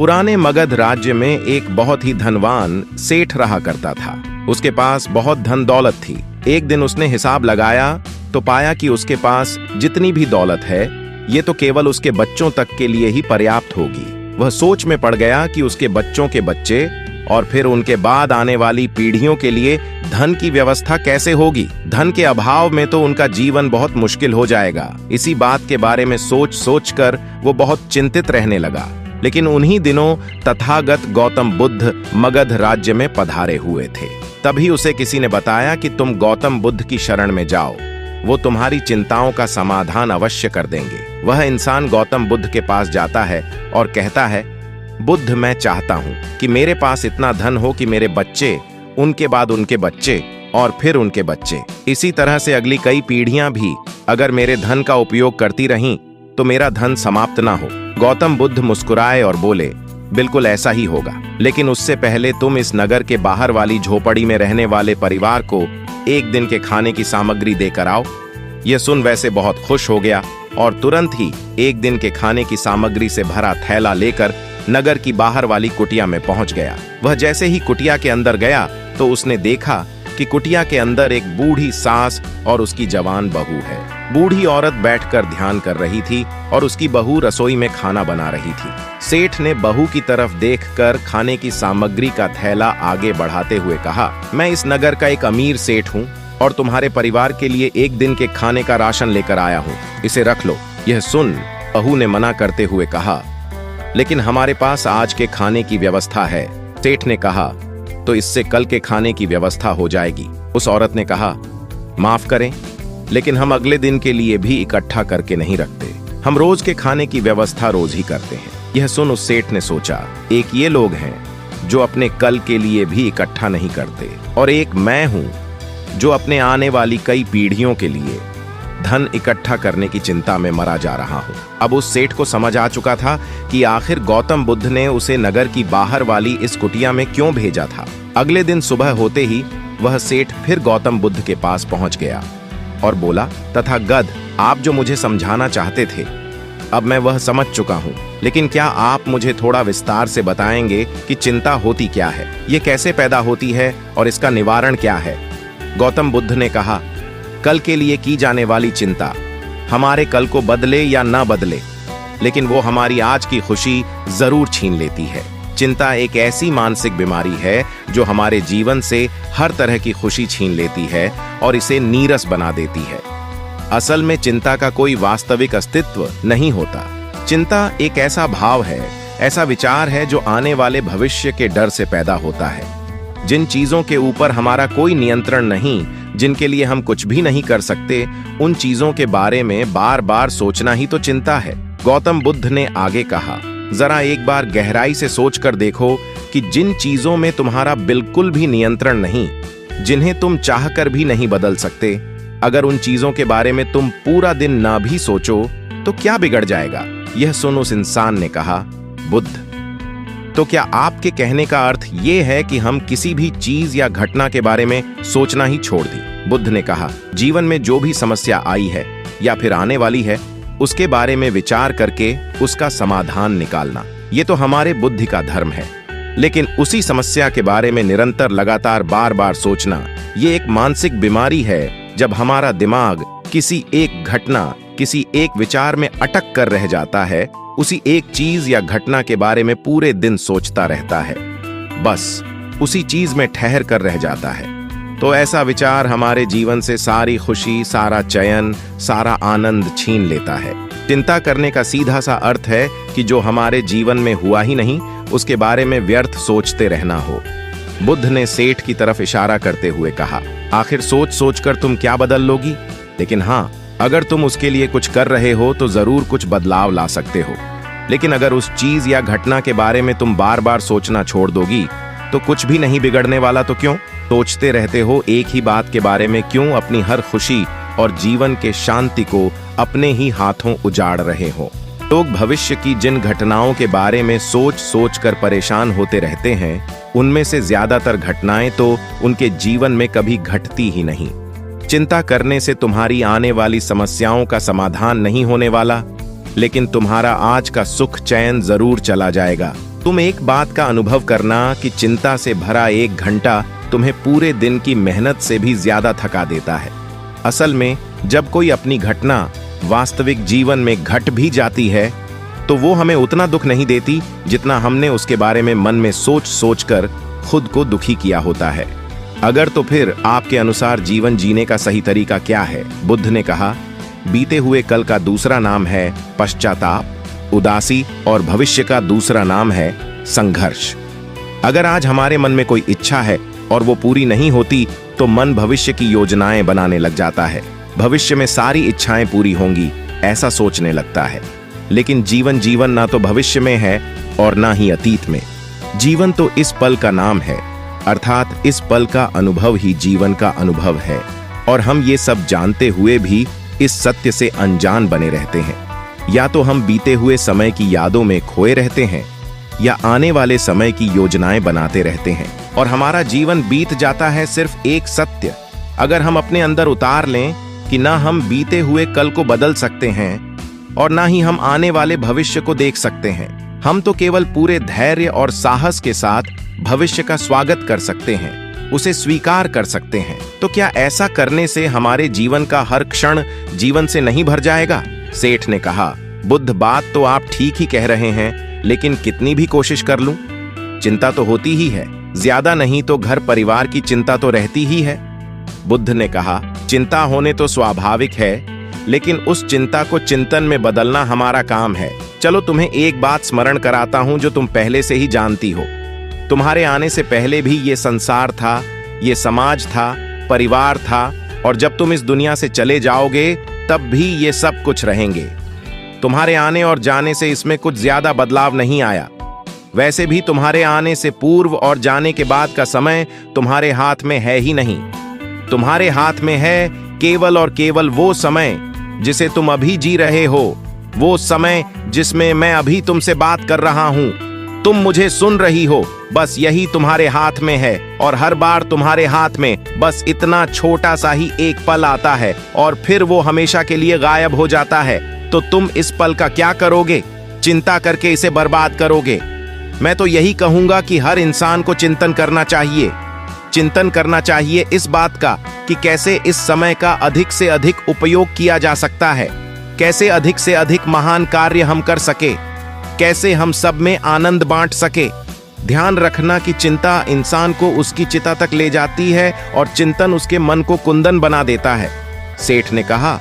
पुराने मगध राज्य में एक बहुत ही धनवान सेठ रहा करता था। उसके पास बहुत धन दौलत थी। एक दिन उसने हिसाब लगाया तो पाया कि उसके पास जितनी भी दौलत है ये तो केवल उसके बच्चों तक के लिए ही पर्याप्त होगी। वह सोच में पड़ गया कि उसके बच्चों के बच्चे और फिर उनके बाद आने वाली पीढ़ियों के लिए धन की व्यवस्था कैसे होगी। धन के अभाव में तो उनका जीवन बहुत मुश्किल हो जाएगा। इसी बात के बारे में सोच सोच कर वो बहुत चिंतित रहने लगा। लेकिन उन्हीं दिनों तथागत गौतम बुद्ध मगध राज्य में पधारे हुए थे। तभी उसे किसी ने बताया कि तुम गौतम बुद्ध की शरण में जाओ, वो तुम्हारी चिंताओं का समाधान अवश्य कर देंगे। वह इंसान गौतम बुद्ध के पास जाता है और कहता है, बुद्ध, मैं चाहता हूं कि मेरे पास इतना धन हो कि मेरे बच्चे, उनके बाद उनके बच्चे और फिर उनके बच्चे, इसी तरह से अगली कई पीढ़ियां भी अगर मेरे धन का उपयोग करती रहीं तो मेरा धन समाप्त ना हो। गौतम बुद्ध मुस्कुराए और बोले, बिल्कुल ऐसा ही होगा, लेकिन उससे पहले तुम इस नगर के बाहर वाली झोपड़ी में रहने वाले परिवार को एक दिन के खाने की सामग्री देकर आओ। यह सुन वैसे बहुत खुश हो गया और तुरंत ही एक दिन के खाने की सामग्री से भरा थैला लेकर नगर की बाहर वाली कुटिया में पहुंच गया। वह जैसे ही कुटिया के अंदर गया तो उसने देखा कि कुटिया के अंदर एक बूढ़ी सास और उसकी जवान बहू है। बूढ़ी औरत बैठकर ध्यान कर रही थी और उसकी बहू रसोई में खाना बना रही थी। सेठ ने बहू की तरफ देखकर खाने की सामग्री का थैला आगे बढ़ाते हुए कहा, मैं इस नगर का एक अमीर सेठ हूँ और तुम्हारे परिवार के लिए एक दिन के खाने का राशन लेकर आया हूँ, इसे रख लो। यह सुन बहू ने मना करते हुए कहा, लेकिन हमारे पास आज के खाने की व्यवस्था है। सेठ ने कहा, तो इससे कल के खाने की व्यवस्था हो जाएगी। उस औरत ने कहा, माफ करें, लेकिन हम अगले दिन के लिए भी इकट्ठा करके नहीं रखते। हम रोज के खाने की व्यवस्था रोज ही करते हैं। यह सुन उस सेठ ने सोचा, एक ये लोग हैं जो अपने कल के लिए भी इकट्ठा नहीं करते और एक मैं हूं जो अपने आने वाली कई पीढ़ियों के लिए धन इकट्ठा करने की चिंता में मरा जा रहा हूं। अब उस सेठ को समझ आ चुका था कि आखिर गौतम बुद्ध ने उसे नगर की बाहर वाली इस कुटिया में क्यों भेजा था। अगले दिन सुबह होते ही वह सेठ फिर गौतम बुद्ध के पास पहुंच गया और बोला, तथागत, आप जो मुझे समझाना चाहते थे अब मैं वह समझ चुका हूं, लेकिन क्या आप मुझे थोड़ा विस्तार से बताएंगे कि चिंता होती क्या है, ये कैसे पैदा होती है और इसका निवारण क्या है। गौतम बुद्ध ने कहा, कल के लिए की जाने वाली चिंता हमारे कल को बदले या ना बदले, लेकिन वो हमारी आज की खुशी जरूर छीन लेती है। चिंता एक ऐसी मानसिक बीमारी है जो हमारे जीवन से हर तरह की खुशी छीन लेती है और इसे नीरस बना देती है। असल में चिंता का कोई वास्तविक अस्तित्व नहीं होता। चिंता एक ऐसा भाव है, ऐसा विचार है जो आने वाले भविष्य के डर से पैदा होता है। जिन चीजों के ऊपर हमारा कोई नियंत्रण नहीं, जिनके लिए हम कुछ भी नहीं कर सकते, उन चीजों के बारे में बार बार सोचना ही तो चिंता है। गौतम बुद्ध ने आगे कहा, जरा एक बार गहराई से सोचकर देखो कि जिन चीजों में तुम्हारा बिल्कुल भी नियंत्रण नहीं, जिन्हें तुम चाहकर भी नहीं बदल सकते, अगर उन चीजों के बारे में तुम पूरा दिन ना भी सोचो तो क्या बिगड़ जाएगा। यह सुन उस इंसान ने कहा, बुद्ध, तो क्या आपके कहने का अर्थ यह है कि हम किसी भी चीज या घटना के बारे में सोचना ही छोड़ दें? बुद्ध ने कहा, जीवन में जो भी समस्या आई है या फिर आने वाली है, उसके बारे में विचार करके उसका समाधान निकालना, ये तो हमारे बुद्धि का धर्म है। लेकिन उसी समस्या के बारे में निरंतर लगातार बार बार सोचना, ये एक मानसिक बीमारी है। जब हमारा दिमाग किसी एक घटना, किसी एक विचार में अटक कर रह जाता है, उसी एक चीज या घटना के बारे में पूरे दिन सोचता रहता है, बस उसी चीज में ठहर कर रह जाता है, तो ऐसा विचार हमारे जीवन से सारी खुशी, सारा चयन, सारा आनंद छीन लेता है। चिंता करने का सीधा सा अर्थ है कि जो हमारे जीवन में हुआ ही नहीं, उसके बारे में व्यर्थ सोचते रहना हो। बुद्ध ने सेठ की तरफ इशारा करते हुए कहा, आखिर सोच सोचकर तुम क्या बदल लोगी, लेकिन हाँ, अगर तुम उसके लिए कुछ कर रहे हो तो जरूर कुछ बदलाव ला सकते हो। लेकिन अगर उस चीज या घटना के बारे में तुम बार बार सोचना छोड़ दोगी तो कुछ भी नहीं बिगड़ने वाला। तो क्यों सोचते रहते हो एक ही बात के बारे में? क्यों अपनी हर खुशी और जीवन के शांति को अपने ही हाथों उजाड़ रहे हो? लोग भविष्य की जिन घटनाओं के बारे में सोच सोच कर परेशान होते रहते हैं, उनमें से ज्यादातर घटनाएं तो उनके जीवन में कभी घटती ही नहीं। चिंता करने से तुम्हारी आने वाली समस्याओं का समाधान नहीं होने वाला, लेकिन तुम्हारा आज का सुख चैन जरूर चला जाएगा। तुम एक बात का अनुभव करना कि चिंता से भरा 1 घंटा तुम्हें पूरे दिन की मेहनत से भी ज्यादा थका देता है। असल में जब कोई अपनी घटना वास्तविक जीवन में घट भी जाती है तो वो हमें उतना दुख नहीं देती जितना हमने उसके बारे में मन में सोच सोच कर खुद को दुखी किया होता है। अगर तो फिर आपके अनुसार जीवन जीने का सही तरीका क्या है? बुद्ध ने कहा, बीते हुए कल का दूसरा नाम है पश्चाताप, उदासी, और भविष्य का दूसरा नाम है संघर्ष। अगर आज हमारे मन में कोई इच्छा है और वो पूरी नहीं होती तो मन भविष्य की योजनाएं बनाने लग जाता है। भविष्य में सारी इच्छाएं पूरी होंगी ऐसा सोचने लगता है। लेकिन जीवन ना तो भविष्य में है और ना ही अतीत में। जीवन तो इस पल का नाम है, अर्थात इस पल का अनुभव ही जीवन का अनुभव है। और हम ये सब जानते हुए भी इस सत्य से अनजान बने रहते हैं। या तो हम बीते हुए समय की यादों में खोए रहते हैं या आने वाले समय की योजनाएं बनाते रहते हैं और हमारा जीवन बीत जाता है सिर्फ एक सत्य अगर हम अपने अंदर उतार लें कि ना हम बीते हुए कल को बदल सकते हैं और ना ही हम आने वाले भविष्य को देख सकते हैं। हम तो केवल पूरे धैर्य और साहस के साथ भविष्य का स्वागत कर सकते हैं, उसे स्वीकार कर सकते हैं। तो क्या ऐसा करने से हमारे जीवन का हर क्षण जीवन से नहीं भर जाएगा? सेठ ने कहा, बुद्ध, बात तो आप ठीक ही कह रहे हैं, लेकिन कितनी भी कोशिश कर लूं, चिंता तो होती ही है। ज्यादा नहीं तो घर परिवार की चिंता तो रहती ही है। बुद्ध ने कहा, चिंता होने तो स्वाभाविक है, लेकिन उस चिंता को चिंतन में बदलना हमारा काम है। चलो तुम्हें एक बात स्मरण कराता हूं जो तुम पहले से ही जानती हो। तुम्हारे आने से पहले भी ये संसार था, ये समाज था, परिवार था, और जब तुम इस दुनिया से चले जाओगे तब भी ये सब कुछ रहेंगे। तुम्हारे आने और जाने से इसमें कुछ ज्यादा बदलाव नहीं आया। वैसे भी तुम्हारे आने से पूर्व और जाने के बाद का समय तुम्हारे हाथ में है ही नहीं। तुम्हारे हाथ में है केवल और केवल वो समय जिसे तुम अभी जी रहे हो, वो समय जिसमें मैं अभी तुमसे बात कर रहा हूं, तुम मुझे सुन रही हो। बस यही तुम्हारे हाथ में है और हर बार तुम्हारे हाथ में बस इतना छोटा सा ही एक पल आता है और फिर वो हमेशा के लिए गायब हो जाता है। तो तुम इस पल का क्या करोगे? चिंता करके इसे बर्बाद करोगे? मैं तो यही कहूंगा कि हर इंसान को चिंतन करना चाहिए। चिंतन करना चाहिए इस बात का कि कैसे इस समय का अधिक से अधिक उपयोग किया जा सकता है, कैसे अधिक से अधिक महान कार्य हम कर सके, कैसे हम सब में आनंद बांट सके। ध्यान रखना कि चिंता इंसान को उसकी चिता तक ले जाती है और चिंतन उसके मन को कुंदन बना देता है। सेठ ने कहा,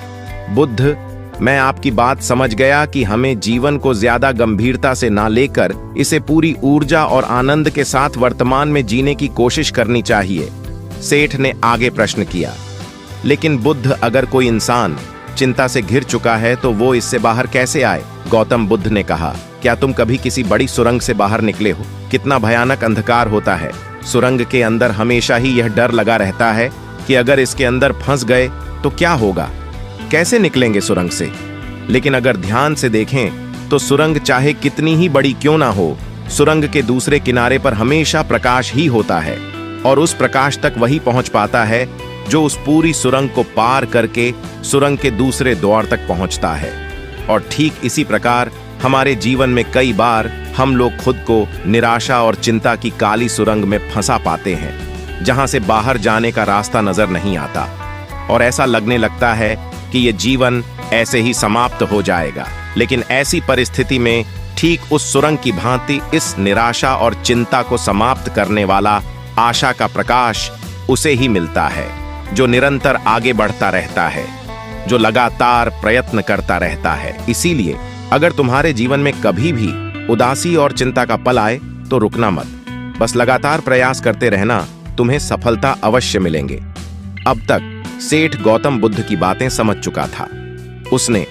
बुद्ध, मैं आपकी बात समझ गया कि हमें जीवन को ज्यादा गंभीरता से ना लेकर इसे पूरी ऊर्जा और आनंद के साथ वर्तमान में जीने की कोशिश करनी चाहिए। सेठ ने आगे प्रश्न किया, लेकिन बुद्ध, अगर कोई इंसान चिंता से घिर चुका है तो वो इससे बाहर कैसे आए? गौतम बुद्ध ने कहा, क्या तुम कभी किसी बड़ी सुरंग से बाहर निकले हो? कितना भयानक अंधकार होता है। सुरंग के अंदर हमेशा ही यह डर लगा रहता है कि अगर इसके अंदर फंस गए तो क्या होगा, कैसे निकलेंगे सुरंग से। लेकिन अगर ध्यान से देखें तो सुरंग चाहे कितनी ही बड़ी क्यों ना हो, सुरंग के दूसरे किनारे पर हमेशा प्रकाश ही होता है और उस प्रकाश तक वही पहुंच पाता है जो उस पूरी सुरंग को पार करके सुरंग के दूसरे द्वार तक पहुंचता है। और ठीक इसी प्रकार हमारे जीवन में कई बार हम लोग खुद को निराशा और चिंता की काली सुरंग में फंसा पाते हैं, जहां से बाहर जाने का रास्ता नजर नहीं आता और ऐसा लगने लगता है कि ये जीवन ऐसे ही समाप्त हो जाएगा। लेकिन ऐसी परिस्थिति में ठीक उस सुरंग की भांति इस निराशा और चिंता को समाप्त करने वाला आशा का प्रकाश उसे ही मिलता है, जो निरंतर आगे बढ़ता रहता है, जो लगातार प्रयत्न करता रहता है। इसीलिए अगर तुम्हारे जीवन में कभी भी उदासी और चिंता का पल आए तो रुकना मत, बस लगातार प्रयास करते रहना, तुम्हें सफलता अवश्य मिलेंगे। अब तक सेठ गौतम बुद्ध की बातें समझ चुका था। उसने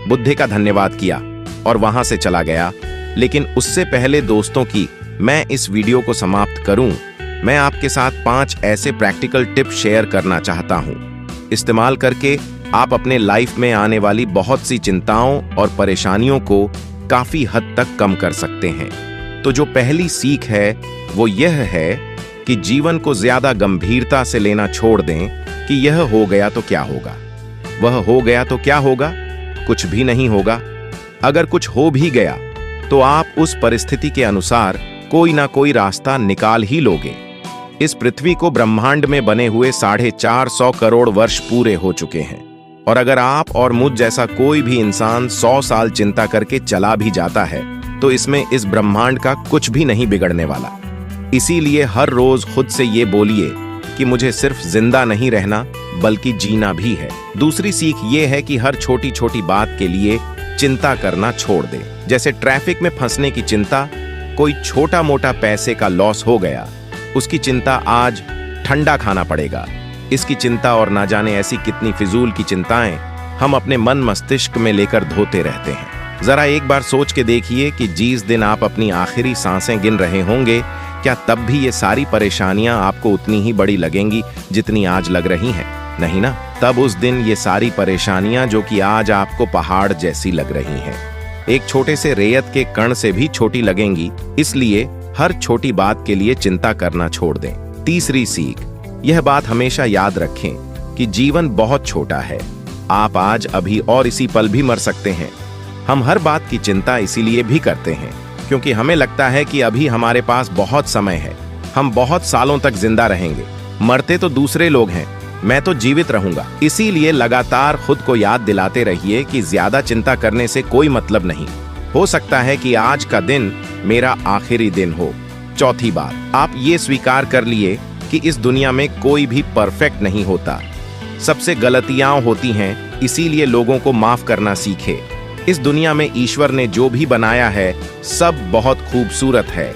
बुद्ध का धन्यवाद किया और वहां से चला गया। लेकिन उससे पहले दोस्तों की मैं इस वीडियो को समाप्त करूं, मैं आपके साथ 5 ऐसे प्रैक्टिकल टिप्स शेयर करना चाहता हूं। इस्तेमाल करके आप अपने लाइफ में आने वाली बहुत सी चिंताओं और परेशानियों को काफी हद तक कम कर सकते हैं। तो जो पहली सीख है वो यह है कि जीवन को ज्यादा गंभीरता से लेना छोड़ दें कि यह हो गया तो क्या होगा, वह हो गया तो क्या होगा, कुछ भी नहीं होगा। अगर कुछ हो भी गया तो आप उस परिस्थिति के अनुसार कोई ना कोई रास्ता निकाल ही लोगे। इस पृथ्वी को ब्रह्मांड में बने हुए 450 करोड़ वर्ष पूरे हो चुके हैं, और अगर आप और मुझ जैसा कोई भी इंसान 100 साल चिंता करके चला भी जाता है तो इसमें इस ब्रह्मांड का कुछ भी नहीं बिगड़ने वाला। इसीलिए हर रोज खुद से ये बोलिए कि मुझे सिर्फ जिंदा नहीं रहना बल्कि जीना भी है। दूसरी सीख ये है कि हर छोटी छोटी बात के लिए चिंता करना छोड़ दे। जैसे ट्रैफिक में फंसने की चिंता, कोई छोटा मोटा पैसे का लॉस हो गया, उसकी चिंता आज ठंडा खाना पड़ेगा, इसकी चिंता, और ना जाने ऐसी कितनी फिजूल की चिंताएं हम अपने मन मस्तिष्क में लेकर धोते रहते हैं। जरा एक बार सोच के देखिए कि जिस दिन आप अपनी आखिरी सांसें गिन रहे होंगे, क्या तब भी ये सारी परेशानियां आपको उतनी ही बड़ी लगेंगी जितनी आज लग रही हैं? नहीं ना। तब उस दिन ये सारी परेशानियां जो कि आज आपको पहाड़ जैसी लग रही हैं, एक छोटे से रेत के कण से भी छोटी लगेंगी। इसलिए हर छोटी बात के लिए चिंता करना छोड़ दें। तीसरी सीख, यह बात हमेशा याद रखें कि जीवन बहुत छोटा है। आप आज, अभी और इसी पल भी मर सकते हैं। हम हर बात की चिंता इसीलिए भी करते हैं क्योंकि हमें लगता है कि अभी हमारे पास बहुत समय है, हम बहुत सालों तक जिंदा रहेंगे। मरते तो दूसरे लोग हैं, मैं तो जीवित रहूंगा। इसीलिए लगातार खुद को याद दिलाते रहिए कि ज्यादा चिंता करने से कोई मतलब नहीं। हो सकता है कि आज का दिन मेरा आखिरी दिन हो। चौथी बात, आप ये स्वीकार कर लिए कि इस दुनिया में कोई भी परफेक्ट नहीं होता। सबसे गलतियां होती हैं, इसीलिए लोगों को माफ करना सीखे। इस दुनिया में ईश्वर ने जो भी बनाया है सब बहुत खूबसूरत है।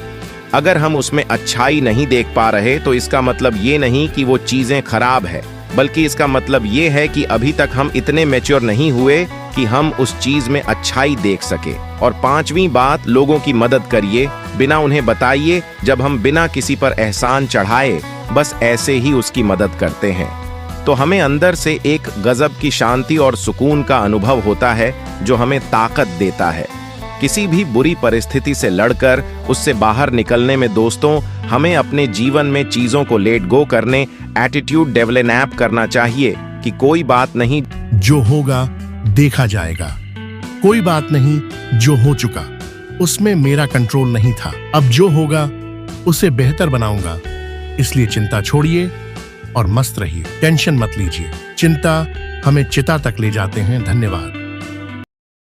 अगर हम उसमें अच्छाई नहीं देख पा रहे तो इसका मतलब ये नहीं कि वो चीजें खराब है, बल्कि इसका मतलब ये है कि अभी तक हम इतने मैच्योर नहीं हुए कि हम उस चीज में अच्छाई देख सके। और पांचवी बात, लोगों की मदद करिए, बिना उन्हें बताइए। जब हम बिना किसी पर एहसान चढ़ाए बस ऐसे ही उसकी मदद करते हैं तो हमें अंदर से एक गजब की शांति और सुकून का अनुभव होता है जो हमें ताकत देता है। किसी भी बुरी परिस्थिति से लड़कर उससे बाहर निकलने में दोस्तों, हमें अपने जीवन में चीजों को लेट गो करने, एटीट्यूड डेवलप करना चाहिए कि कोई बात नहीं, जो होगा देखा जाएगा। कोई बात नहीं, जो हो चुका उसमें मेरा कंट्रोल नहीं था। अब जो होगा उसे बेहतर बनाऊंगा। इसलिए चिंता छोड़िए और मस्त रहिए। टेंशन मत लीजिए। चिंता हमें चिता तक ले जाते हैं। धन्यवाद।